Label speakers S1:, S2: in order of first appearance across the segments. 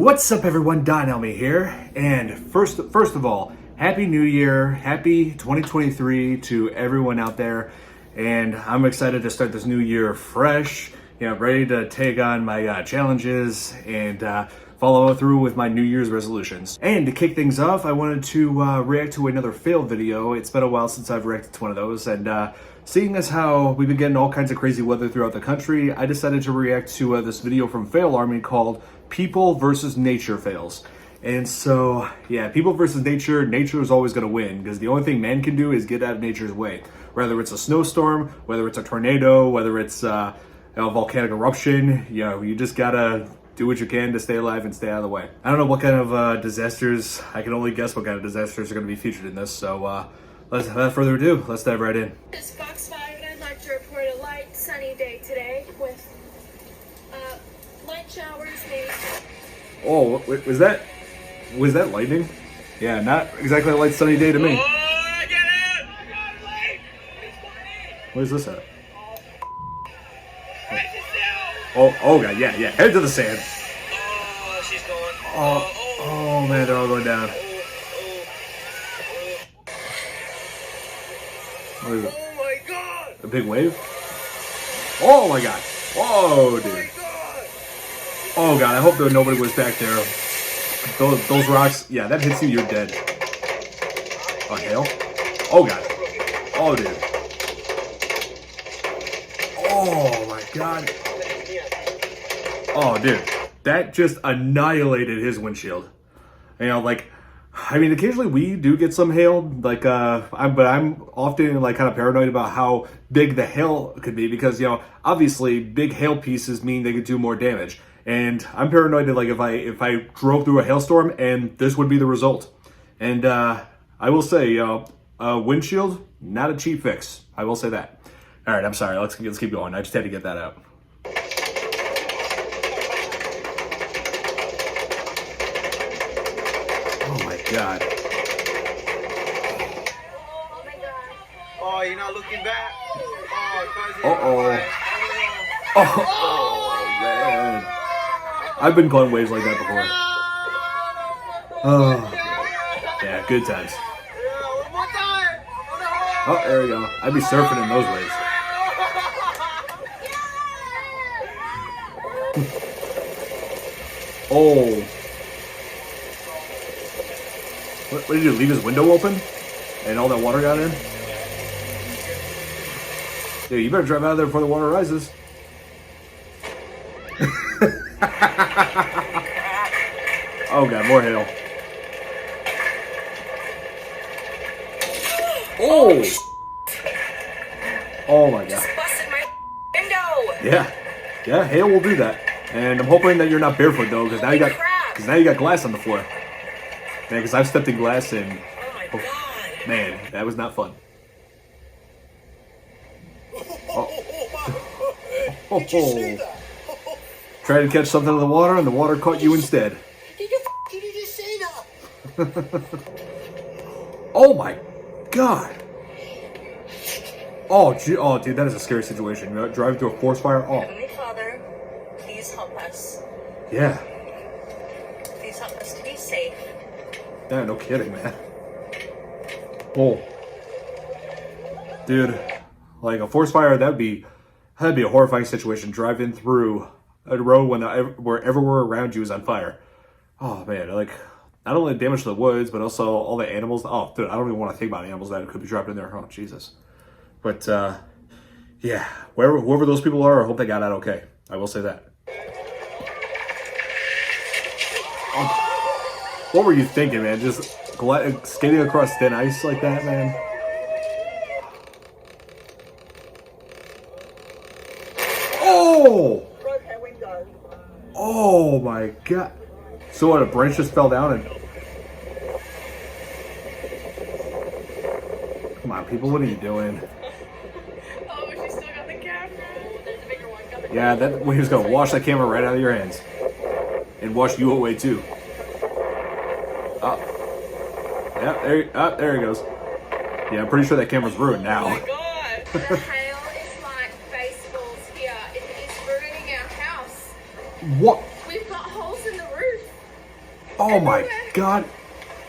S1: What's up, everyone? Elmi here, and first of all, Happy New Year, Happy 2023 to everyone out there, and I'm excited to start this new year fresh, ready to take on my challenges and follow through with my New Year's resolutions. And to kick things off, I wanted to react to another fail video. It's been a while since I've reacted to one of those, and seeing as how we've been getting all kinds of crazy weather throughout the country, I decided to react to this video from FailArmy called People versus Nature Fails. And so, yeah, people versus nature, nature is always going to win because the only thing man can do is get out of nature's way. Whether it's a snowstorm, whether it's a tornado, whether it's a volcanic eruption, you just gotta do what you can to stay alive and stay out of the way. I don't know what kind of disasters, I can only guess what kind of disasters are going to be featured in this, so without further ado, let's dive right in.
S2: This is Fox 5 and I'd like to report a light, sunny day today with light showers maybe.
S1: Oh, was that lightning? Yeah, not exactly a light sunny day to me.
S3: Oh, I get it! I got it late!
S1: Where's this at?
S3: Right to
S1: Oh god, yeah, head to the sand.
S3: Oh, she's going.
S1: Oh man, they're all going down. What is it?
S3: Oh my god!
S1: A big wave? Oh my god. Whoa, dude. Oh god, I hope that nobody was back there. Those rocks, yeah, that hits you, you're dead. Oh, hail? Oh god. Oh, dude. Oh my god. Oh, dude. That just annihilated his windshield. Occasionally we do get some hail, but I'm often kind of paranoid about how big the hail could be because, obviously big hail pieces mean they could do more damage. And I'm paranoid that if I drove through a hailstorm and this would be the result. And I will say, a windshield, not a cheap fix. I will say that. All right, I'm sorry. Let's keep going. I just had to get that out. Oh my god.
S2: Oh my god.
S3: Oh, you're not looking back?
S1: Oh man. I've been caught in waves like that before. Oh, yeah, good times.
S3: One more time!
S1: Oh, there we go. I'd be surfing in those waves. Oh. What did he do? Leave his window open? And all that water got in? Dude, you better drive out of there before the water rises. Oh god, more hail. Oh! Oh my god.
S2: Just busted my window.
S1: Yeah, hail will do that. And I'm hoping that you're not barefoot though, because now you got glass on the floor. Man, because I've stepped in glass and
S2: Oh my god.
S1: man, that was not fun.
S3: Did you see that?
S1: Tried to catch something in the water, and the water caught you instead.
S3: Did you just say that?
S1: Oh my god! Oh, dude, that is a scary situation. Driving through a forest fire. Oh,
S2: Heavenly Father, please help us.
S1: yeah.
S2: Please help us to be safe.
S1: Yeah, no kidding, man. Oh, dude, like a forest fire, that'd be a horrifying situation. Driving through a road where everywhere around you is on fire. Oh man, not only damage to the woods, but also all the animals. Oh, dude, I don't even want to think about animals that could be trapped in there. Oh, Jesus. But yeah, whoever those people are, I hope they got out okay. I will say that. What were you thinking, man? Just skating across thin ice like that, man? Oh! Oh my god. So what, a branch just fell down and... Come on, people, what are you doing?
S2: Oh, she still got the camera. There's a bigger one. Got the
S1: Yeah, that wave's gonna wash that camera right out of your hands. And wash you away too. Yeah, there he goes. Yeah, I'm pretty sure that camera's ruined now.
S2: Oh my god. The hail is like baseballs here. It is ruining our house.
S1: What?
S2: We've got holes in the roof.
S1: Oh my
S2: everywhere.
S1: god.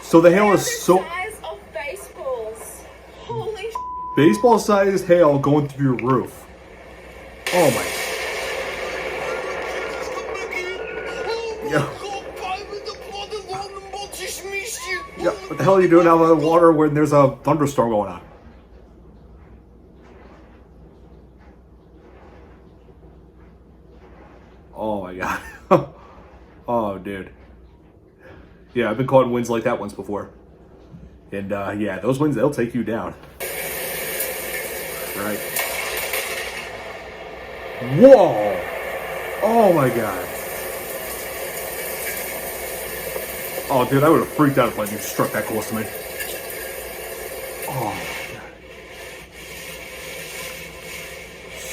S1: So the hail
S2: They're
S1: is
S2: the
S1: so
S2: size of baseballs. Holy
S1: baseball sized hail going through your roof. Oh my. Yeah. Yeah, what the hell are you doing out of the water when there's a thunderstorm going on? Oh my god. Oh, dude. Yeah, I've been caught in winds like that once before. And yeah, those winds, they'll take you down. Right. Whoa! Oh my god. Oh, dude, I would have freaked out if lightning struck that close to me. Oh my god.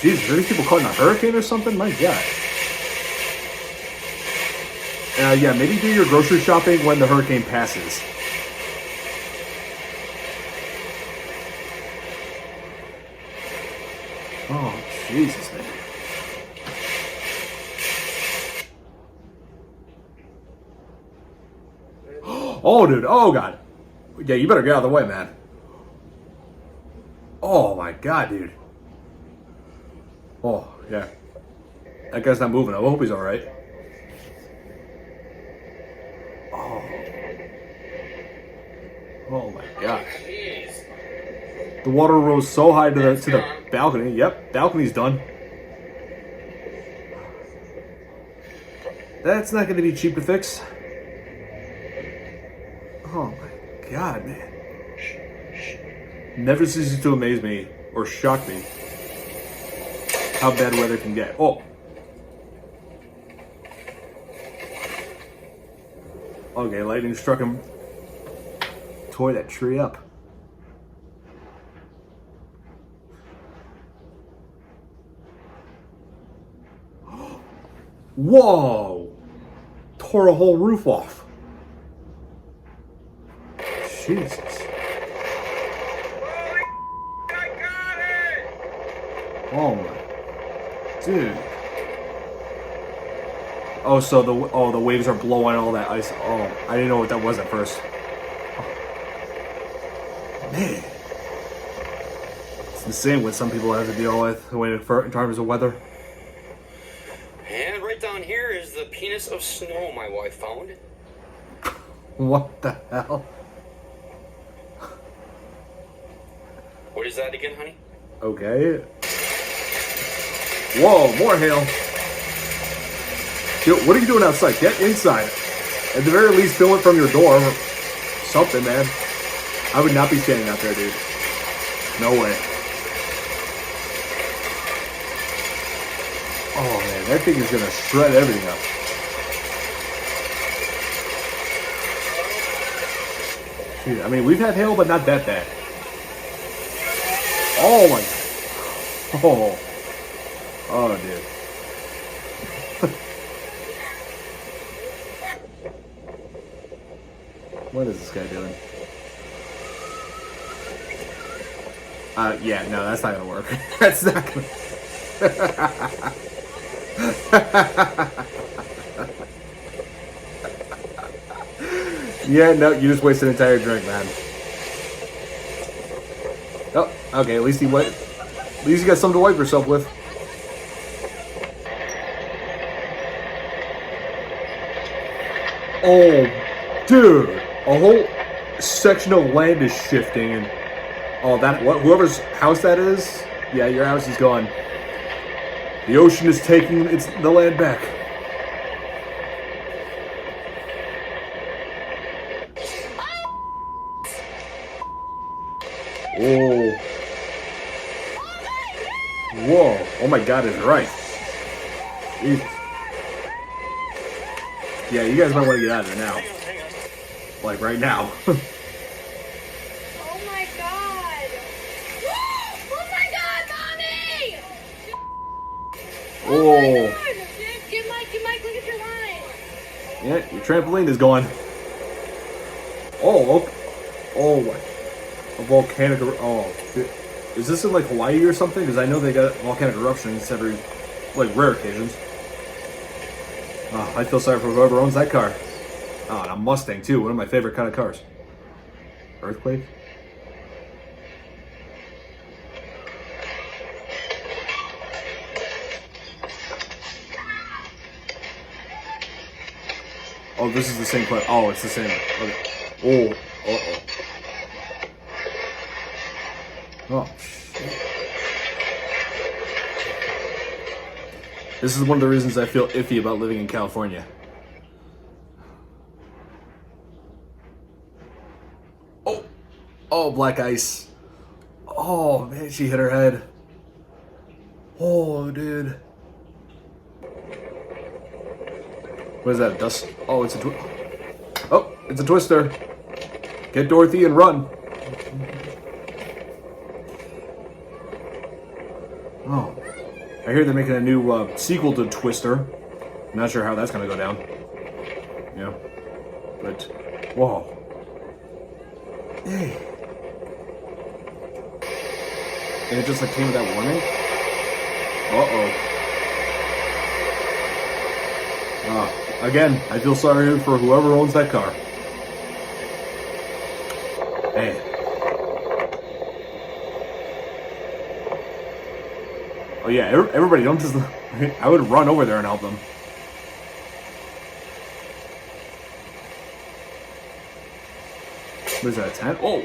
S1: Jeez, are these people caught in a hurricane or something? My god. Yeah, maybe do your grocery shopping when the hurricane passes. Oh, Jesus, man. Oh, dude. Oh, God. Yeah, you better get out of the way, man. Oh, my God, dude. Oh, yeah. That guy's not moving. I hope he's all right. Oh. Oh, my God. The water rose so high to the balcony. Yep, balcony's done. That's not going to be cheap to fix. Oh my god, man. Never ceases to amaze me or shock me how bad weather can get. Oh. Okay, lightning struck him. Tore that tree up. Whoa! Tore a whole roof off. Jesus. Oh my. Dude. Oh, so the waves are blowing all that ice. Oh, I didn't know what that was at first. Oh. Man. It's insane what some people have to deal with in terms of weather.
S4: And right down here is the penis of snow my wife found.
S1: What the hell?
S4: What is that again, honey?
S1: Okay. Whoa, more hail. Dude, what are you doing outside? Get inside. At the very least, film it from your door or something, man. I would not be standing out there, dude. No way. Oh, man, that thing is going to shred everything up. Dude, I mean, we've had hail, but not that bad. Oh, my God. Oh. Oh, dude. What is this guy doing? Yeah, no, that's not gonna work. That's not gonna... Yeah, no, you just wasted an entire drink, man. Oh, okay, at least you got something to wipe yourself with. Oh, dude, a whole section of land is shifting, and whoever's house that is, yeah, your house is gone. The ocean is taking the land back. Whoa. Whoa. Oh my god, is right. Jesus. Yeah, you guys might want to get out of there now. Like right now.
S2: Oh my god! Oh my god, mommy!
S1: Oh.
S2: Oh my god! Get Mike, look at your line!
S1: Yeah, your trampoline is gone. Oh, okay. Oh, what? A volcanic is this in like Hawaii or something? Because I know they got volcanic eruptions every, like, rare occasions. Oh, I feel sorry for whoever owns that car. Oh, and a Mustang too. One of my favorite kind of cars. Earthquake. Oh, this is the same place. Oh, it's the same. Okay. Oh. Oh, shit. This is one of the reasons I feel iffy about living in California. Oh, black ice. Oh, man, she hit her head. Oh, dude. What is that? Dust? Oh, it's a twister. Get Dorothy and run. Oh, I hear they're making a new sequel to Twister. I'm not sure how that's gonna go down. Yeah, but whoa. Hey. And it just like came with that warning. Again, I feel sorry for whoever owns that car. Hey. Oh yeah, everybody don't just... I would run over there and help them. What is that, a tent? Oh!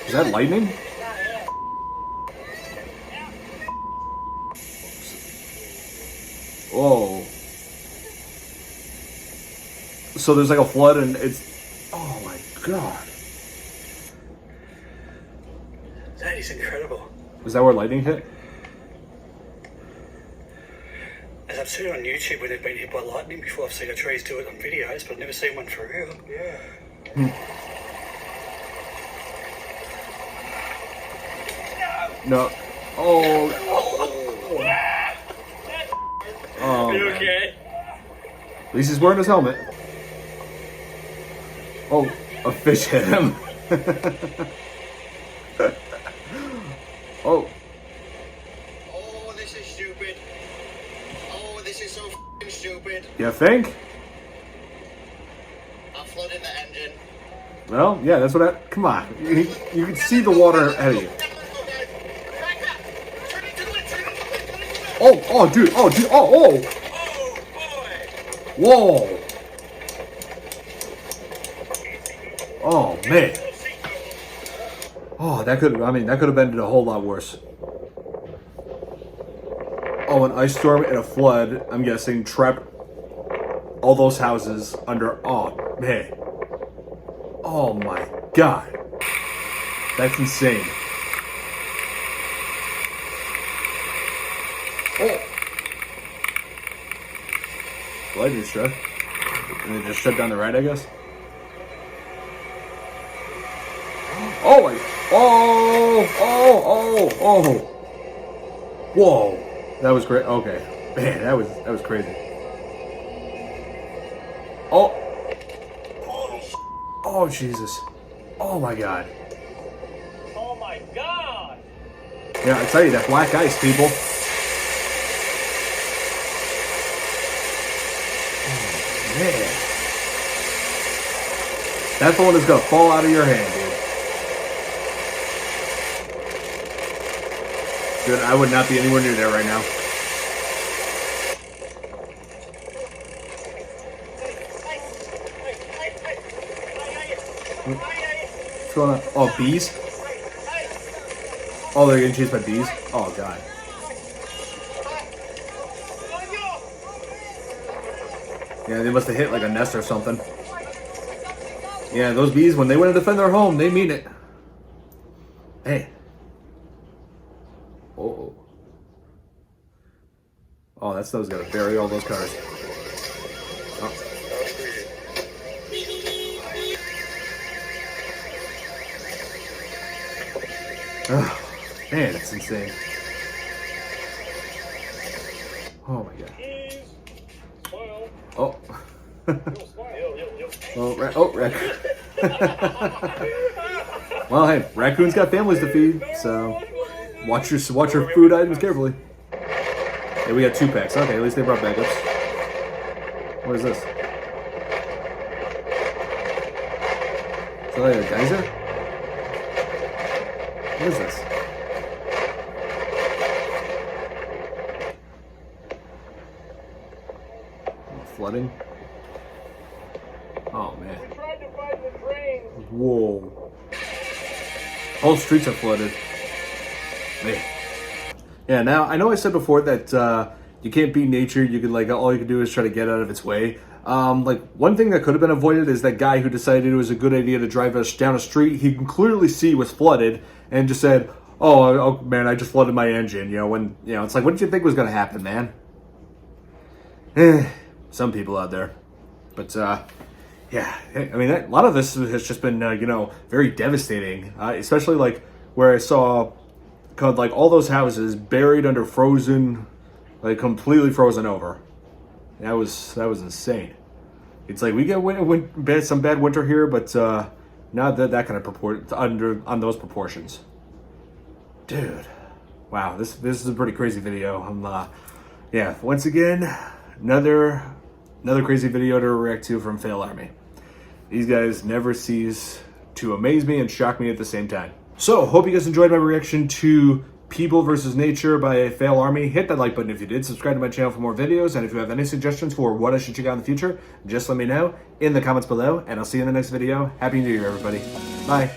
S1: Is that lightning? Whoa. So there's like a flood and it's... Oh my god.
S3: That is incredible.
S1: Is that where lightning hit?
S3: As I've seen it on YouTube where they've been hit by lightning before, I've seen the trees do it on videos, but I've never seen one for real. Yeah.
S1: No. Oh. Oh.
S3: You okay?
S1: At least he's wearing his helmet. Oh, a fish hit him. Oh.
S3: Oh, this is stupid. Oh, this is so f***ing stupid.
S1: You think?
S3: I'm flooding the engine.
S1: Well, yeah, that's what I... Come on. You can see the water ahead of you. Oh, dude. Oh.
S3: Oh, boy.
S1: Whoa. Oh, man. Oh, that could have been a whole lot worse. Oh, an ice storm and a flood, I'm guessing, trapped all those houses under... Oh, man. Oh, my God. That's insane. Oh. Lightning struck. And they just shut down the ride, I guess. Oh my! Oh! Whoa! That was great. Okay, man, that was crazy. Oh! Oh Jesus! Oh my God!
S3: Oh my God!
S1: Yeah, I tell you, that black ice, people. Oh, man, that phone is gonna fall out of your hand, dude. Dude, I would not be anywhere near there right now. What's going on? Oh, bees? Oh, they're getting chased by bees? Oh, God. Yeah, they must have hit like a nest or something. Yeah, those bees, when they want to defend their home, they mean it. Hey. Oh. Oh, that snow's gonna bury all those cars. Oh. Oh, man, it's insane. Oh my God. Oh. Raccoon. Well, hey, raccoons got families to feed, so watch your food items carefully. Hey, we got 2 packs. Okay, at least they brought backups. What is this? Is that like a geyser? What is this? Flooding? Oh man.
S5: We tried to find the drain.
S1: Whoa. Whole streets are flooded. Man. Yeah, now I know I said before that you can't beat nature. You can all you can do is try to get out of its way. Like one thing that could have been avoided is that guy who decided it was a good idea to drive us down a street he can clearly see was flooded and just said, "Oh man, I just flooded my engine." When it's like, what did you think was going to happen, man? Some people out there, but yeah, I mean a lot of this has just been very devastating, especially like where I saw like all those houses buried under frozen, like completely frozen over. That was insane. It's like we get some bad winter here, but not that kind of on those proportions. Dude, wow, this is a pretty crazy video. Yeah, once again, another crazy video to react to from FailArmy. These guys never cease to amaze me and shock me at the same time. So, hope you guys enjoyed my reaction to People vs. Nature by FailArmy. Hit that like button if you did. Subscribe to my channel for more videos. And if you have any suggestions for what I should check out in the future, just let me know in the comments below. And I'll see you in the next video. Happy New Year, everybody. Bye.